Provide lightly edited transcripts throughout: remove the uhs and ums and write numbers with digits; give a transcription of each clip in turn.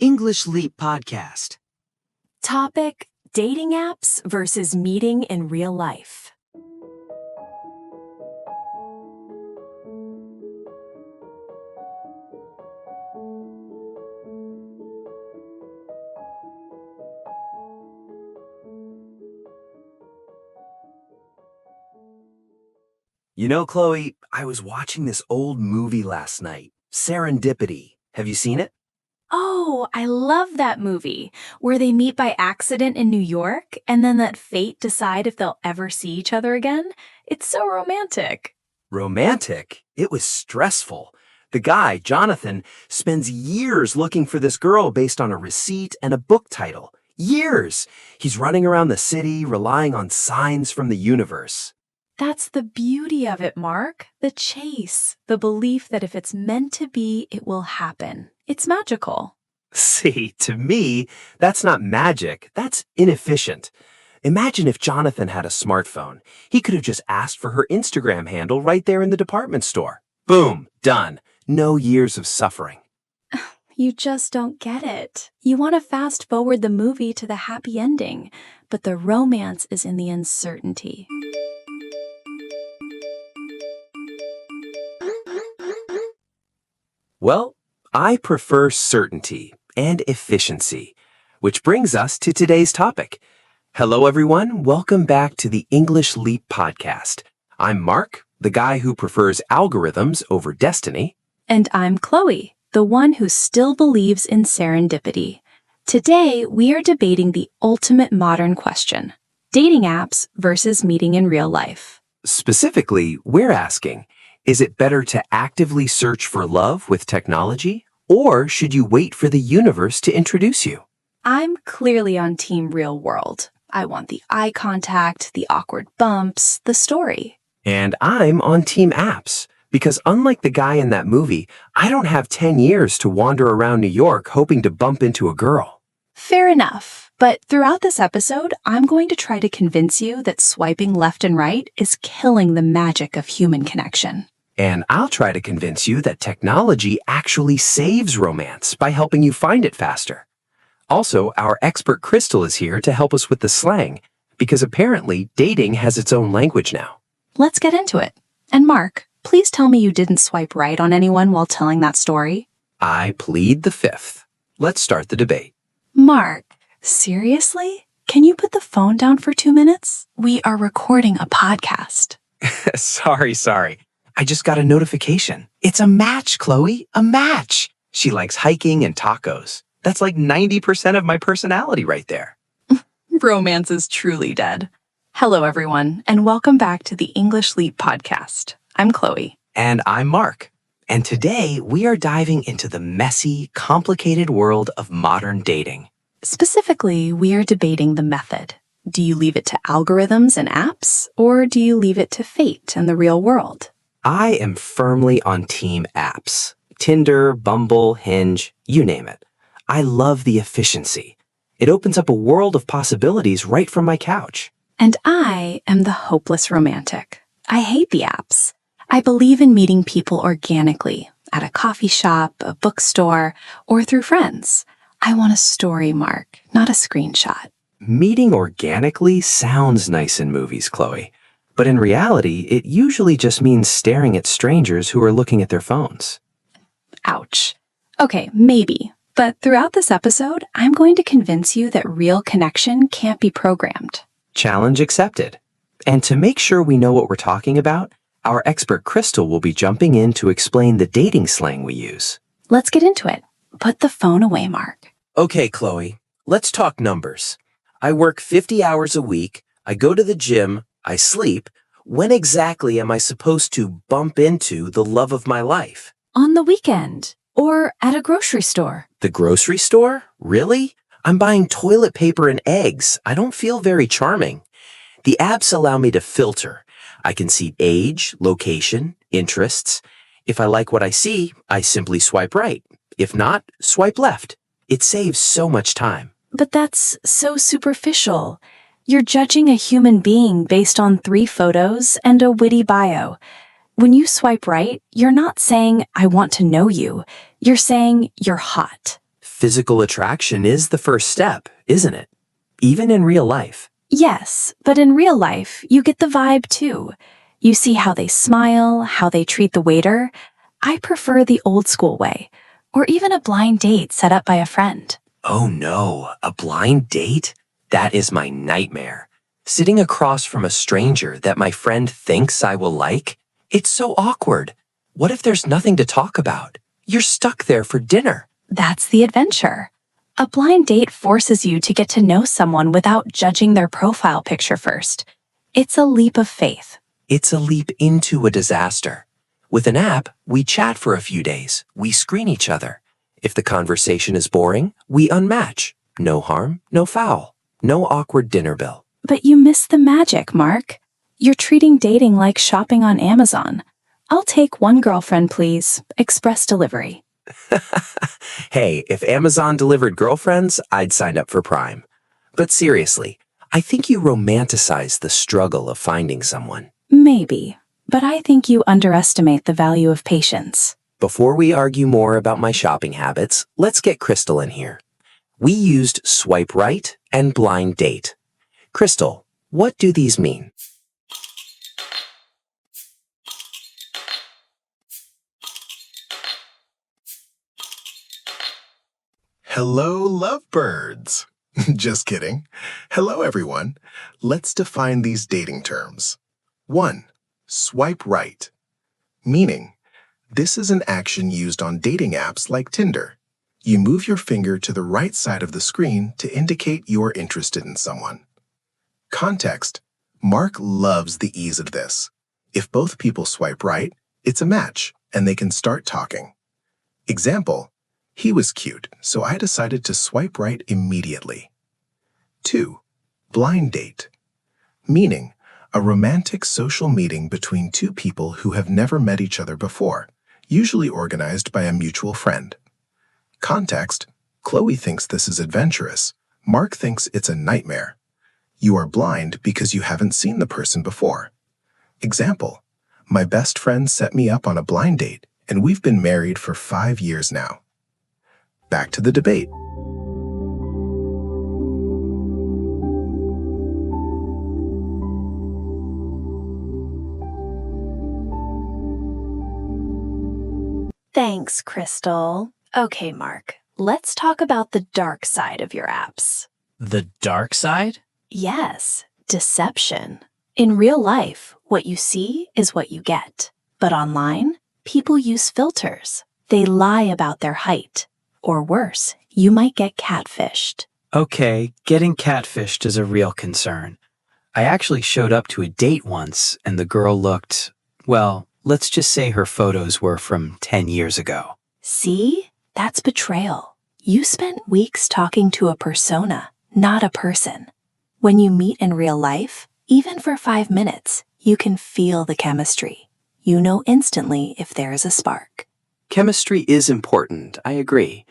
English Leap Podcast. Topic: dating apps versus meeting in real life. You know, Chloe, I was watching this old movie last night, Serendipity. Have you seen it? Oh, I love that movie, where they meet by accident in New York and then let fate decide if they'll ever see each other again. It's so romantic. Romantic? It was stressful. The guy, Jonathan, spends years looking for this girl based on a receipt and a book title. Years! He's running around the city, relying on signs from the universe. That's the beauty of it, Mark. The chase, the belief that if it's meant to be, it will happen. It's magical. See, to me, that's not magic. That's inefficient. Imagine if Jonathan had a smartphone. He could have just asked for her Instagram handle right there in the department store. Boom, done. No years of suffering. You just don't get it. You want to fast forward the movie to the happy ending, but the romance is in the uncertainty. Well, I prefer certainty and efficiency, which brings us to today's topic. Hello, everyone. Welcome back to the English Leap Podcast. I'm Mark, the guy who prefers algorithms over destiny. And I'm Chloe, the one who still believes in serendipity. Today, we are debating the ultimate modern question: dating apps versus meeting in real life. Specifically, we're asking, is it better to actively search for love with technology, or should you wait for the universe to introduce you? I'm clearly on team real world. I want the eye contact, the awkward bumps, the story. And I'm on team apps, because unlike the guy in that movie, I don't have 10 years to wander around New York hoping to bump into a girl. Fair enough, but throughout this episode, I'm going to try to convince you that swiping left and right is killing the magic of human connection. And I'll try to convince you that technology actually saves romance by helping you find it faster. Also, our expert Crystal is here to help us with the slang, because apparently dating has its own language now. Let's get into it. And Mark, please tell me you didn't swipe right on anyone while telling that story. I plead the fifth. Let's start the debate. Mark, seriously? Can you put the phone down for 2 minutes? We are recording a podcast. Sorry. I just got a notification. It's a match, Chloe. A match. She likes hiking and tacos. That's like 90% of my personality right there. Romance is truly dead. Hello, everyone, and welcome back to the English Leap Podcast. I'm Chloe. And I'm Mark. And today we are diving into the messy, complicated world of modern dating. Specifically, we are debating the method. Do you leave it to algorithms and apps, or do you leave it to fate and the real world? I am firmly on team apps. Tinder, Bumble, Hinge, you name it. I love the efficiency. It opens up a world of possibilities right from my couch. And I am the hopeless romantic. I hate the apps. I believe in meeting people organically, at a coffee shop, a bookstore, or through friends. I want a story, Mark, not a screenshot. Meeting organically sounds nice in movies, Chloe. But in reality, it usually just means staring at strangers who are looking at their phones. Ouch. Okay, maybe. But throughout this episode, I'm going to convince you that real connection can't be programmed. Challenge accepted. And to make sure we know what we're talking about, our expert Crystal will be jumping in to explain the dating slang we use. Let's get into it. Put the phone away, Mark. Okay, Chloe, let's talk numbers. I work 50 hours a week, I go to the gym, I sleep. When exactly am I supposed to bump into the love of my life? On the weekend, or at a grocery store. The grocery store? Really? I'm buying toilet paper and eggs. I don't feel very charming. The apps allow me to filter. I can see age, location, interests. If I like what I see, I simply swipe right. If not, swipe left. It saves so much time. But that's so superficial. You're judging a human being based on 3 photos and a witty bio. When you swipe right, you're not saying, I want to know you. You're saying, you're hot. Physical attraction is the first step, isn't it? Even in real life. Yes, but in real life, you get the vibe too. You see how they smile, how they treat the waiter. I prefer the old school way, or even a blind date set up by a friend. Oh no, a blind date? That is my nightmare. Sitting across from a stranger that my friend thinks I will like? It's so awkward. What if there's nothing to talk about? You're stuck there for dinner. That's the adventure. A blind date forces you to get to know someone without judging their profile picture first. It's a leap of faith. It's a leap into a disaster. With an app, we chat for a few days. We screen each other. If the conversation is boring, we unmatch. No harm, no foul. No awkward dinner bill. But you miss the magic, Mark. You're treating dating like shopping on Amazon. I'll take one girlfriend, please. Express delivery. Hey, if Amazon delivered girlfriends, I'd sign up for Prime. But seriously, I think you romanticize the struggle of finding someone. Maybe, but I think you underestimate the value of patience. Before we argue more about my shopping habits, let's get Crystal in here. We used swipe right and blind date. Crystal, what do these mean? Hello, lovebirds. Just kidding. Hello, everyone. Let's define these dating terms. 1. Swipe right. Meaning, this is an action used on dating apps like Tinder. You move your finger to the right side of the screen to indicate you're interested in someone. Context. Mark loves the ease of this. If both people swipe right, it's a match, and they can start talking. Example. He was cute, so I decided to swipe right immediately. 2. Blind date. Meaning, a romantic social meeting between two people who have never met each other before, usually organized by a mutual friend. Context. Chloe thinks this is adventurous. Mark thinks it's a nightmare. You are blind because you haven't seen the person before. Example. My best friend set me up on a blind date, and we've been married for 5 years now. Back to the debate. Thanks, Crystal. Okay, Mark, let's talk about the dark side of your apps. The dark side? Yes, deception. In real life, what you see is what you get. But online, people use filters. They lie about their height. Or worse, you might get catfished. Okay, getting catfished is a real concern. I actually showed up to a date once and the girl looked, well, let's just say her photos were from 10 years ago. See? That's betrayal. You spent weeks talking to a persona, not a person. When you meet in real life, even for 5 minutes, you can feel the chemistry. You know instantly if there is a spark. Chemistry is important, I agree.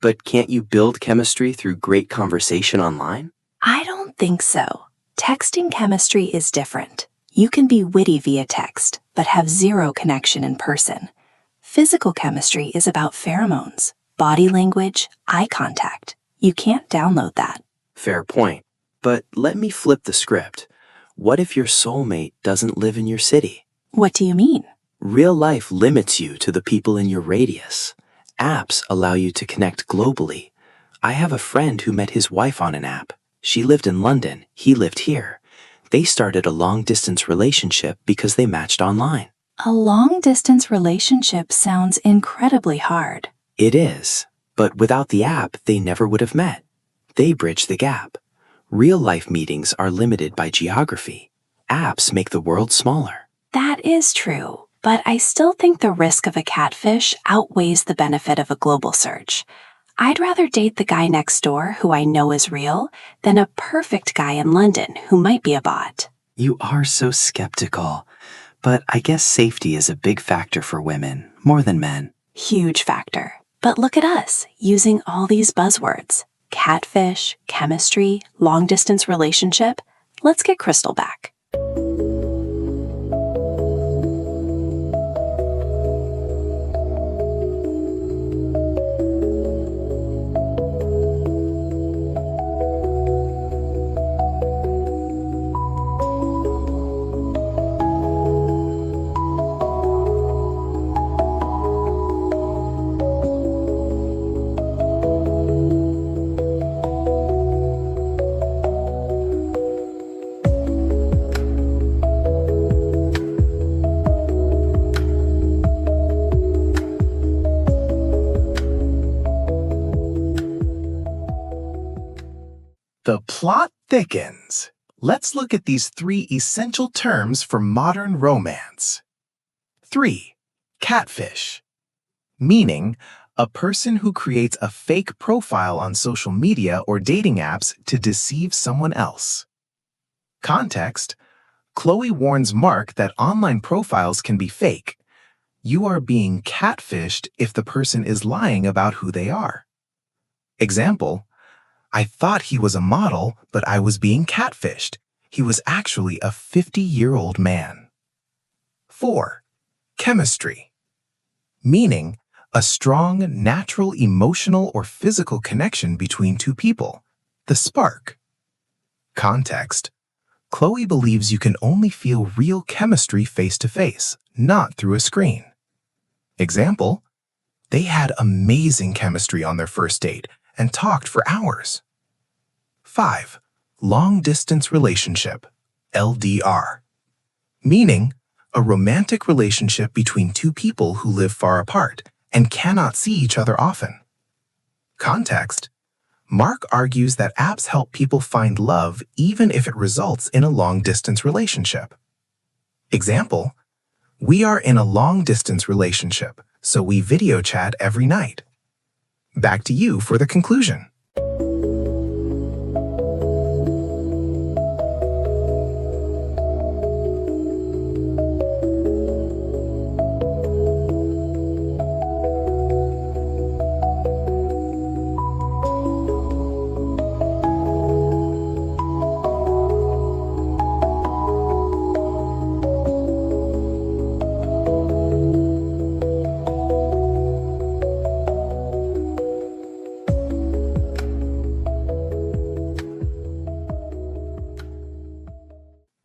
But can't you build chemistry through great conversation online? I don't think so. Texting chemistry is different. You can be witty via text, but have zero connection in person. Physical chemistry is about pheromones, body language, eye contact. You can't download that. Fair point. But let me flip the script. What if your soulmate doesn't live in your city? What do you mean? Real life limits you to the people in your radius. Apps allow you to connect globally. I have a friend who met his wife on an app. She lived in London, he lived here. They started a long-distance relationship because they matched online. A long-distance relationship sounds incredibly hard. It is, but without the app, they never would have met. They bridge the gap. Real-life meetings are limited by geography. Apps make the world smaller. That is true. But I still think the risk of a catfish outweighs the benefit of a global search. I'd rather date the guy next door who I know is real than a perfect guy in London who might be a bot. You are so skeptical. But I guess safety is a big factor for women, more than men. Huge factor. But look at us, using all these buzzwords. Catfish, chemistry, long-distance relationship. Let's get Crystal back. plot thickens. Let's look at these 3 essential terms for modern romance. 3. Catfish. Meaning, a person who creates a fake profile on social media or dating apps to deceive someone else. Context: Chloe warns Mark that online profiles can be fake. You are being catfished if the person is lying about who they are. Example: I thought he was a model, but I was being catfished. He was actually a 50-year-old man. 4. Chemistry. Meaning, a strong, natural, emotional, or physical connection between 2 people. The spark. Context: Chloe believes you can only feel real chemistry face-to-face, not through a screen. Example: they had amazing chemistry on their first date and talked for hours. 5. Long-distance relationship, LDR. Meaning, a romantic relationship between 2 people who live far apart and cannot see each other often. Context: Mark argues that apps help people find love even if it results in a long-distance relationship. Example: we are in a long-distance relationship, so we video chat every night. Back to you for the conclusion.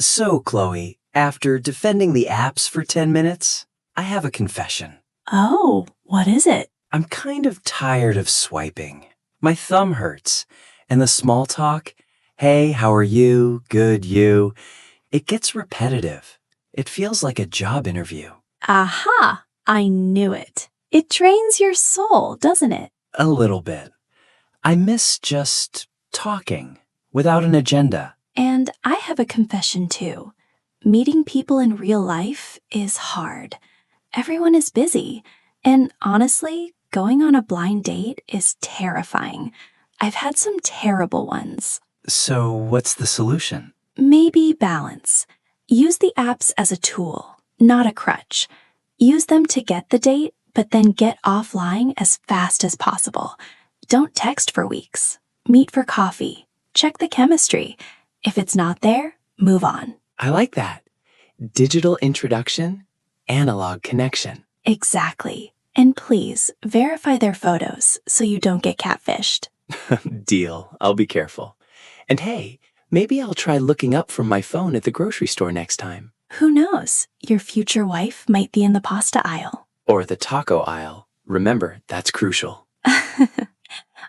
So, Chloe, after defending the apps for 10 minutes, I have a confession. Oh, what is it? I'm kind of tired of swiping. My thumb hurts. And the small talk, hey, how are you? Good, you. It gets repetitive. It feels like a job interview. Aha! I knew it. It drains your soul, doesn't it? A little bit. I miss just talking without an agenda. And I have a confession too. Meeting people in real life is hard. Everyone is busy. And honestly, going on a blind date is terrifying. I've had some terrible ones. So what's the solution? Maybe balance. Use the apps as a tool, not a crutch. Use them to get the date, but then get offline as fast as possible. Don't text for weeks. Meet for coffee. Check the chemistry. If it's not there, move on. I like that. Digital introduction, analog connection. Exactly. And please, verify their photos so you don't get catfished. Deal. I'll be careful. And hey, maybe I'll try looking up from my phone at the grocery store next time. Who knows? Your future wife might be in the pasta aisle. Or the taco aisle. Remember, that's crucial.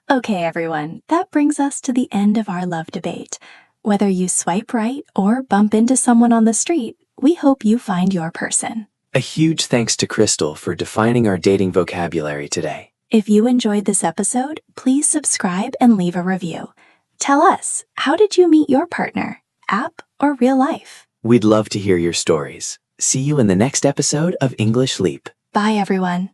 Okay, everyone, that brings us to the end of our love debate. Whether you swipe right or bump into someone on the street, we hope you find your person. A huge thanks to Crystal for defining our dating vocabulary today. If you enjoyed this episode, please subscribe and leave a review. Tell us, how did you meet your partner? App or real life? We'd love to hear your stories. See you in the next episode of English Leap. Bye, everyone.